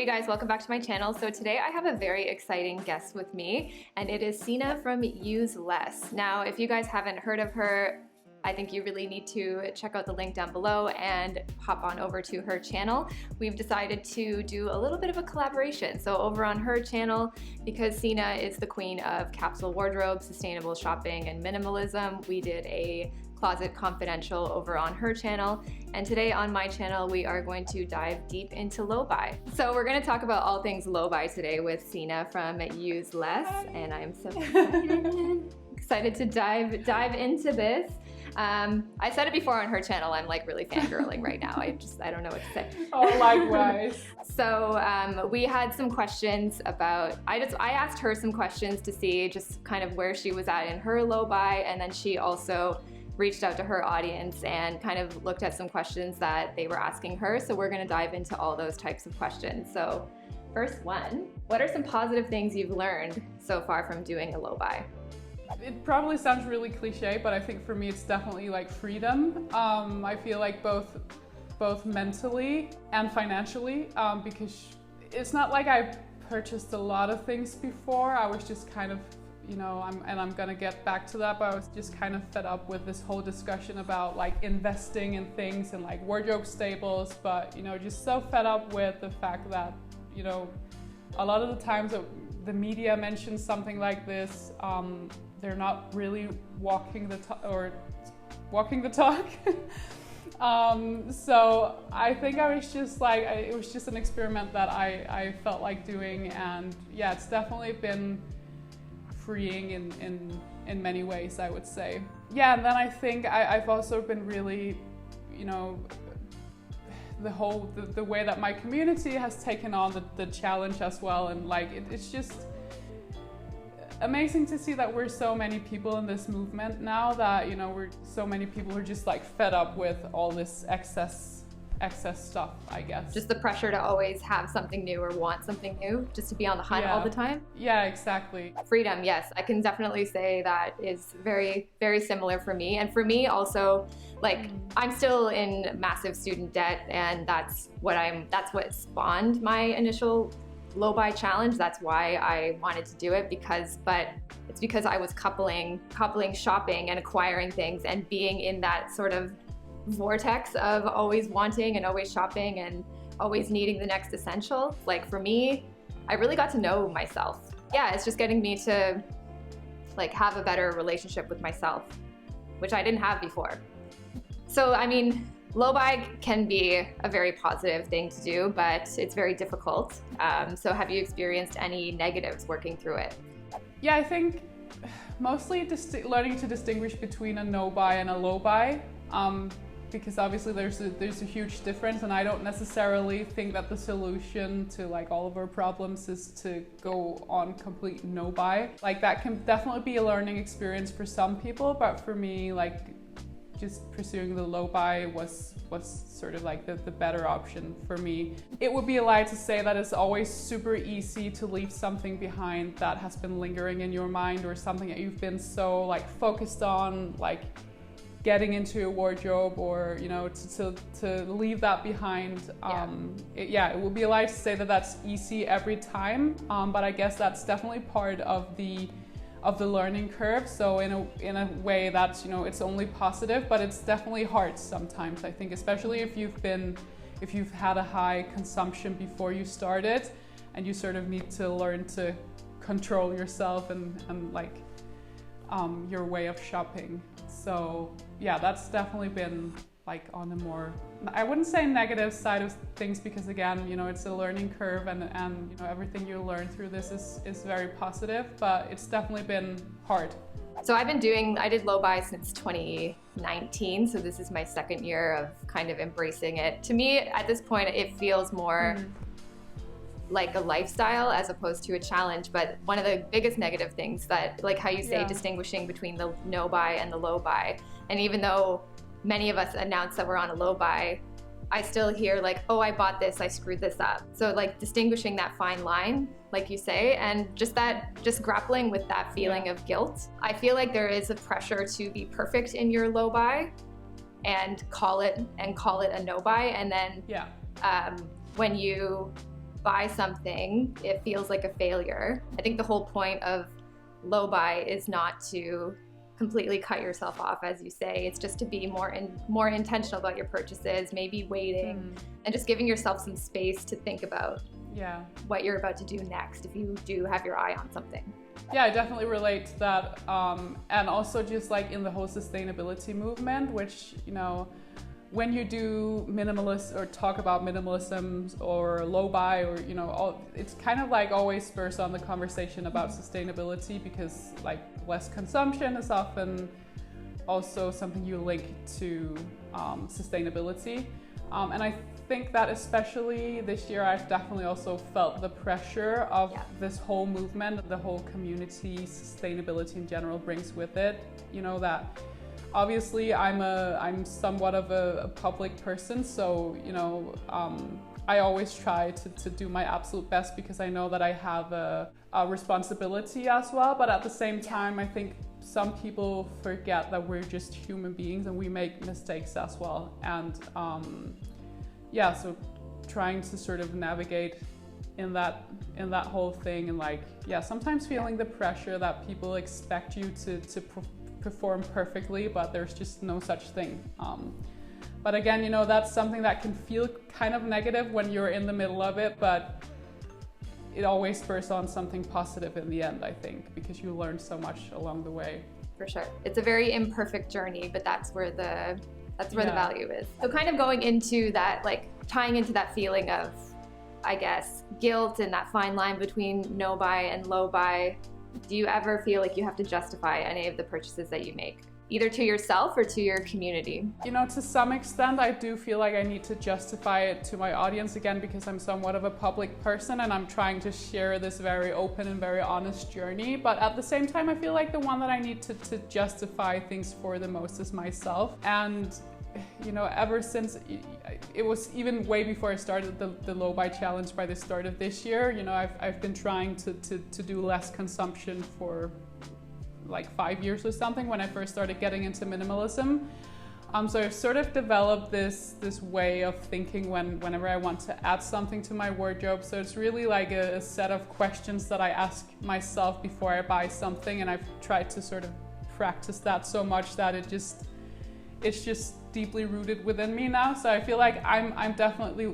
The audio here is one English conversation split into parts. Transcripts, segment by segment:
Hey guys, welcome back to my channel. So today I have a very exciting guest with me, and it is Signe from Use Less. Now, if you guys haven't heard of her, I think you really need to check out the link down below and hop on over to her channel. We've decided to do a little bit of a collaboration. So over on her channel, because Signe is the queen of capsule wardrobe, sustainable shopping, and minimalism, we did a Closet Confidential over on her channel. And today on my channel, we are going to dive deep into low-buy. So we're gonna talk about all things low-buy today with Signe from Use Less. And I'm so excited to dive into this. I said it before on her channel, I'm like really fangirling right now. I don't know what to say. Oh, likewise. So we had some questions about, I asked her some questions to see just kind of where she was at in her low buy, and then she also reached out to her audience and kind of looked at some questions that they were asking her. So we're gonna dive into all those types of questions. So first one, what are some positive things you've learned so far from doing a low buy? It probably sounds really cliche, but I think for me it's definitely like freedom. I feel like both mentally and financially, because it's not like I purchased a lot of things before. I was just kind of, you know, I'm gonna get back to that, but I was just kind of fed up with this whole discussion about like investing in things and like wardrobe staples, but you know, just so fed up with the fact that, you know, a lot of the times that the media mentions something like this, they're not really walking the talk. So I think I was just like, it was just an experiment that I felt like doing, and yeah, it's definitely been freeing in many ways, I would say. Yeah, and then I think I've also been really, you know, the way that my community has taken on the challenge as well, and like it's just amazing to see that we're so many people in this movement now, that, you know, we're so many people who are just like fed up with all this excess stuff, I guess. Just the pressure to always have something new or want something new, just to be on the hunt all the time. Yeah, exactly. Freedom, yes, I can definitely say that is very, very similar for me. And for me also, like, I'm still in massive student debt, and that's what spawned my initial low buy challenge. That's why I wanted to do it, but it's because I was coupling shopping and acquiring things and being in that sort of vortex of always wanting and always shopping and always needing the next essential. Like for me, I really got to know myself. Yeah, it's just getting me to like have a better relationship with myself, which I didn't have before. So I mean, low buy can be a very positive thing to do, but it's very difficult. So have you experienced any negatives working through it? Yeah, I think mostly learning to distinguish between a no buy and a low buy, because obviously there's a huge difference, and I don't necessarily think that the solution to like all of our problems is to go on complete no buy. Like that can definitely be a learning experience for some people, but for me, like, just pursuing the low buy was sort of like the better option for me. It would be a lie to say that it's always super easy to leave something behind that has been lingering in your mind, or something that you've been so like focused on, like getting into your wardrobe, or you know, to leave that behind. It would be a lie to say that that's easy every time, but I guess that's definitely part of the learning curve. So in a way that's, you know, it's only positive, but it's definitely hard sometimes, I think, especially if you've had a high consumption before you started, and you sort of need to learn to control yourself and like your way of shopping. So yeah, that's definitely been like on a more, I wouldn't say negative side of things, because again, you know, it's a learning curve, and you know, everything you learn through this is very positive, but it's definitely been hard. So I did low buy since 2019, so this is my second year of kind of embracing it. To me, at this point, it feels more like a lifestyle as opposed to a challenge. But one of the biggest negative things, that like how you say, distinguishing between the no buy and the low buy, and even though many of us announce that we're on a low buy, I still hear like, oh, I bought this, I screwed this up. So like distinguishing that fine line, like you say, and just grappling with that feeling of guilt. I feel like there is a pressure to be perfect in your low buy and call it a no buy, and then when you buy something, it feels like a failure. I think the whole point of low buy is not to completely cut yourself off, as you say. It's just to be more intentional about your purchases, maybe waiting and just giving yourself some space to think about what you're about to do next if you do have your eye on something. Yeah, I definitely relate to that. And also just like in the whole sustainability movement, which, you know, when you do minimalist or talk about minimalism or low buy or, you know, it's kind of like always spurs on the conversation about sustainability, because like less consumption is often also something you link to sustainability. And I think that especially this year, I've definitely also felt the pressure of this whole movement, the whole community, sustainability in general brings with it. You know, that obviously I'm somewhat of a public person, so, you know, I always try to do my absolute best because I know that I have a responsibility as well. But at the same time, I think some people forget that we're just human beings and we make mistakes as well. And so trying to sort of navigate in that whole thing, and like, sometimes feeling the pressure that people expect you to perform perfectly, but there's just no such thing. But again, you know, that's something that can feel kind of negative when you're in the middle of it, but it always spurs on something positive in the end, I think, because you learn so much along the way. For sure. It's a very imperfect journey, but that's where the value is. So kind of going into that, like tying into that feeling of, I guess, guilt and that fine line between no buy and low buy, do you ever feel like you have to justify any of the purchases that you make, either to yourself or to your community? You know, to some extent, I do feel like I need to justify it to my audience, again, because I'm somewhat of a public person and I'm trying to share this very open and very honest journey. But at the same time, I feel like the one that I need to justify things for the most is myself. And, you know, ever since, it was even way before I started the low buy challenge by the start of this year, you know, I've been trying to do less consumption for like 5 years or something when I first started getting into minimalism. So I've sort of developed this way of thinking whenever I want to add something to my wardrobe. So it's really like a set of questions that I ask myself before I buy something, and I've tried to sort of practice that so much that it's just deeply rooted within me now. So I feel like I'm definitely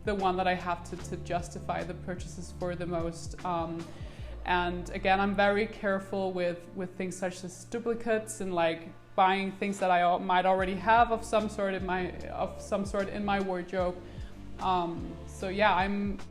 the one that I have to justify the purchases for the most. And again, I'm very careful with things such as duplicates and like buying things that I might already have of some sort in my wardrobe. So yeah,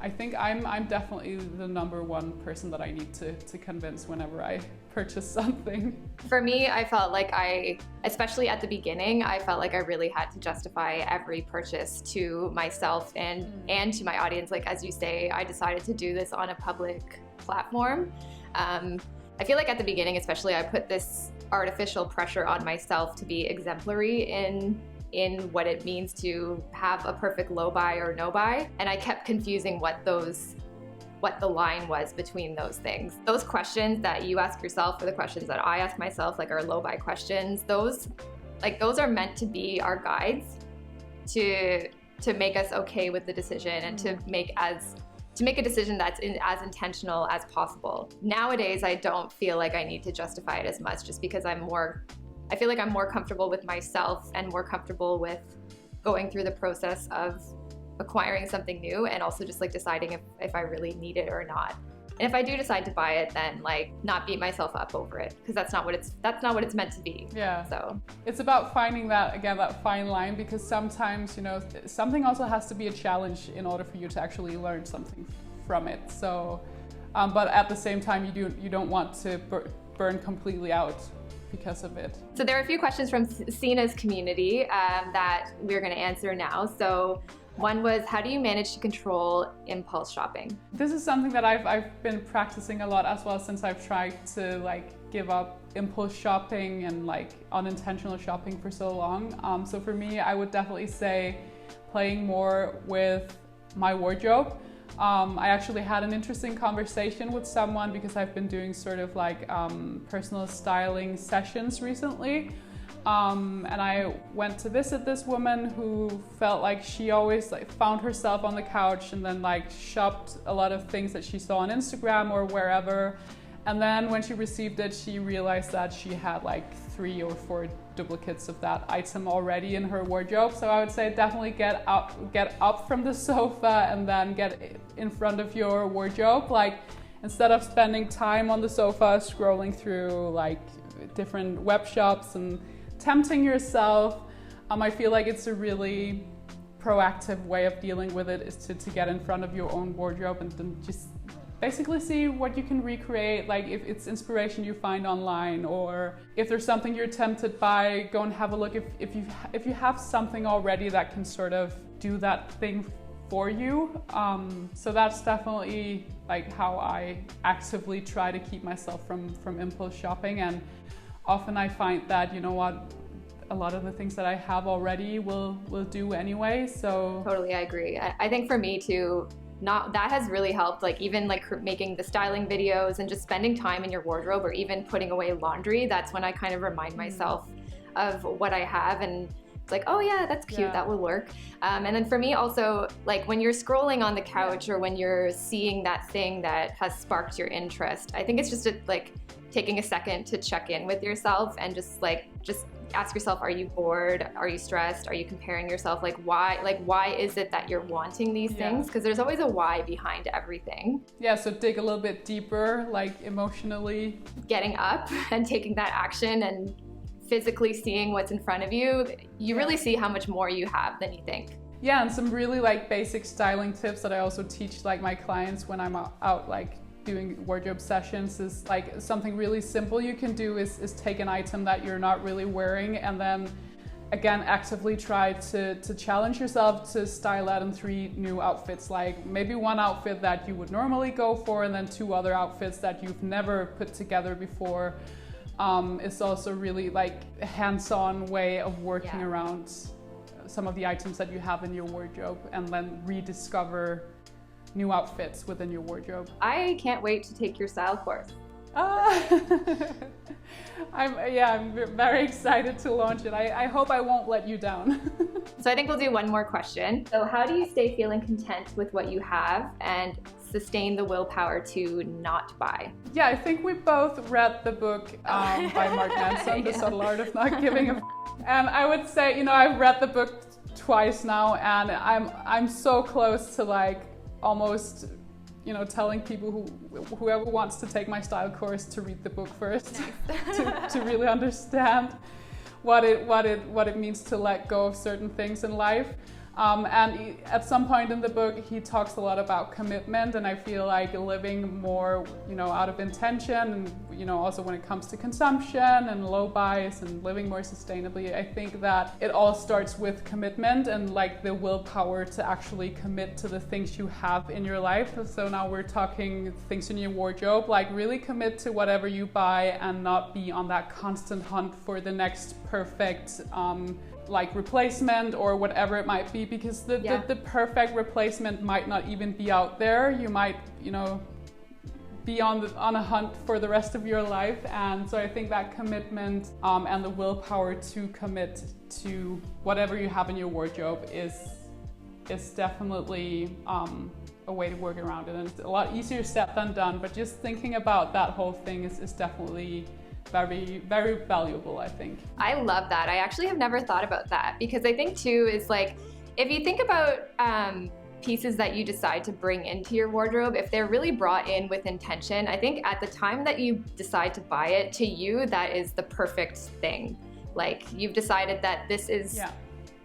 I think I'm definitely the number one person that I need to convince whenever I purchase something. For me, I felt like especially at the beginning, I felt like I really had to justify every purchase to myself and to my audience. Like, as you say, I decided to do this on a public platform. I feel like at the beginning, especially, I put this artificial pressure on myself to be exemplary in what it means to have a perfect low buy or no buy. And I kept confusing what the line was between those things. Those questions that you ask yourself or the questions that I ask myself, like our low buy questions, those are meant to be our guides to make us okay with the decision and to make a decision that's as intentional as possible. Nowadays, I don't feel like I need to justify it as much, just because I feel like I'm more comfortable with myself and more comfortable with going through the process of acquiring something new, and also just like deciding if I really need it or not. And if I do decide to buy it, then like not beat myself up over it, because that's not what it's meant to be. Yeah. So it's about finding that fine line, because sometimes, you know, something also has to be a challenge in order for you to actually learn something from it. So, but at the same time, you don't want to burn completely out because of it. So there are a few questions from Signe's community that we're going to answer now. So one was, how do you manage to control impulse shopping? This is something that I've been practicing a lot as well, since I've tried to like give up impulse shopping and like unintentional shopping for so long. So for me, I would definitely say playing more with my wardrobe. I actually had an interesting conversation with someone, because I've been doing sort of like personal styling sessions recently. And I went to visit this woman who felt like she always like found herself on the couch and then like shopped a lot of things that she saw on Instagram or wherever. And then when she received it, she realized that she had like 3 or 4 duplicates of that item already in her wardrobe. So I would say definitely get up from the sofa and then get in front of your wardrobe. Like, instead of spending time on the sofa scrolling through like different web shops and tempting yourself, I feel like it's a really proactive way of dealing with it is to get in front of your own wardrobe and then just basically see what you can recreate, like if it's inspiration you find online, or if there's something you're tempted by, go and have a look if you have something already that can sort of do that thing for you. So that's definitely like how I actively try to keep myself from impulse shopping. And often I find that, you know what, a lot of the things that I have already will do anyway. So totally, I agree. I think for me too, that has really helped, like even like making the styling videos and just spending time in your wardrobe, or even putting away laundry. That's when I kind of remind myself of what I have, and it's like, oh yeah, that's cute, that will work. And then for me also, like when you're scrolling on the couch or when you're seeing that thing that has sparked your interest, I think it's just like taking a second to check in with yourself and just ask yourself, are you bored? Are you stressed? Are you comparing yourself? Like why is it that you're wanting these things? Because there's always a why behind everything. Yeah, so dig a little bit deeper, like emotionally. Getting up and taking that action and physically seeing what's in front of you, you really see how much more you have than you think. Yeah, and some really like basic styling tips that I also teach like my clients when I'm out like doing wardrobe sessions is like something really simple you can do is take an item that you're not really wearing and then again actively try to challenge yourself to style that in 3 new outfits. Like maybe 1 outfit that you would normally go for and then 2 other outfits that you've never put together before. It's also really like a hands-on way of working around some of the items that you have in your wardrobe and then rediscover new outfits within your wardrobe. I can't wait to take your style course. I'm very excited to launch it. I hope I won't let you down. So I think we'll do one more question. So how do you stay feeling content with what you have and sustain the willpower to not buy? Yeah, I think we both read the book by Mark Manson, The Subtle Art of Not Giving a And I would say, you know, I've read the book twice now and I'm so close to like almost, you know, telling people whoever wants to take my style course to read the book first. Nice. to really understand what it means to let go of certain things in life. And at some point in the book, he talks a lot about commitment, and I feel like living more, you know, out of intention, and you know, also when it comes to consumption and low buys and living more sustainably, I think that it all starts with commitment and like the willpower to actually commit to the things you have in your life. So now we're talking things in your wardrobe, like really commit to whatever you buy and not be on that constant hunt for the next perfect like replacement or whatever it might be, because the perfect replacement might not even be out there. You might, you know, be on a hunt for the rest of your life. And so I think that commitment and the willpower to commit to whatever you have in your wardrobe is definitely a way to work around it. And it's a lot easier said than done, but just thinking about that whole thing is definitely very, very valuable, I think. I love that. I actually have never thought about that, because I think too is like, if you think about pieces that you decide to bring into your wardrobe, if they're really brought in with intention, I think at the time that you decide to buy it, to you, that is the perfect thing. Like you've decided that this is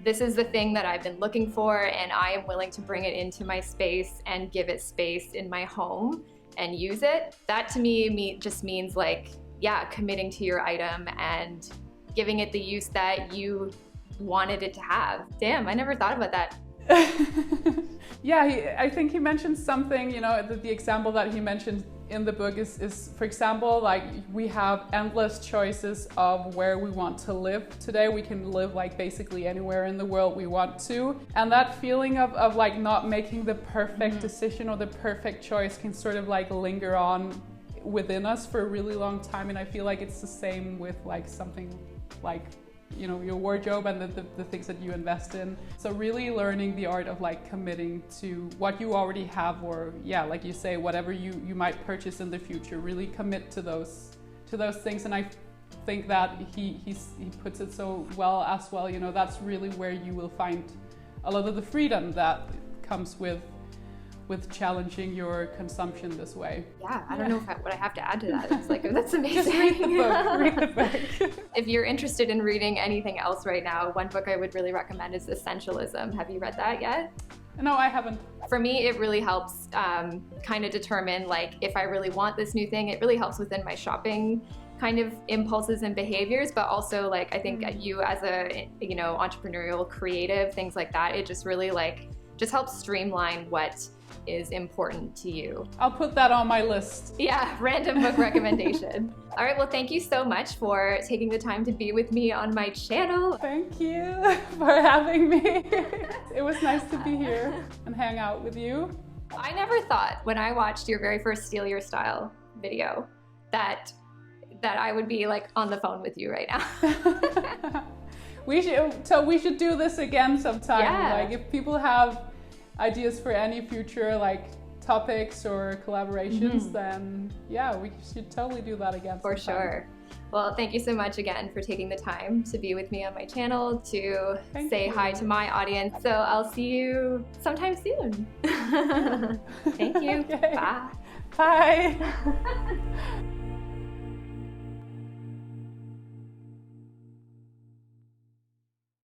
the thing that I've been looking for, and I am willing to bring it into my space and give it space in my home and use it. That to me just means like, committing to your item and giving it the use that you wanted it to have. Damn, I never thought about that. I think he mentioned something, you know, the example that he mentioned in the book is, for example, like we have endless choices of where we want to live today. We can live like basically anywhere in the world we want to. And that feeling of like not making the perfect decision or the perfect choice can sort of like linger on within us for a really long time. And I feel like it's the same with like something like you know, your wardrobe and the things that you invest in. So really learning the art of like committing to what you already have, or yeah, like you say, whatever you might purchase in the future, really commit to those things. And I think that he puts it so well as well, you know, that's really where you will find a lot of the freedom that comes with challenging your consumption this way. Yeah, I don't know what I have to add to that. It's like, that's amazing. Just read the book, read the book. If you're interested in reading anything else right now, one book I would really recommend is Essentialism. Have you read that yet? No, I haven't. For me, it really helps kind of determine like if I really want this new thing. It really helps within my shopping kind of impulses and behaviors, but also like I think you as a, you know, entrepreneurial creative, things like that, it just really like just helps streamline what is important to you. I'll put that on my list. Yeah, random book recommendation. All right, well, thank you so much for taking the time to be with me on my channel. Thank you for having me. It was nice to be here and hang out with you. I never thought when I watched your very first Steal Your Style video that I would be like on the phone with you right now. We should do this again sometime. Yeah. Like if people have ideas for any future like topics or collaborations, then yeah, we should totally do that again For sometime. sure. Well, thank you so much again for taking the time to be with me on my channel, to say hi to my audience. So I'll see you sometime soon. Thank you. Okay. Bye. Bye.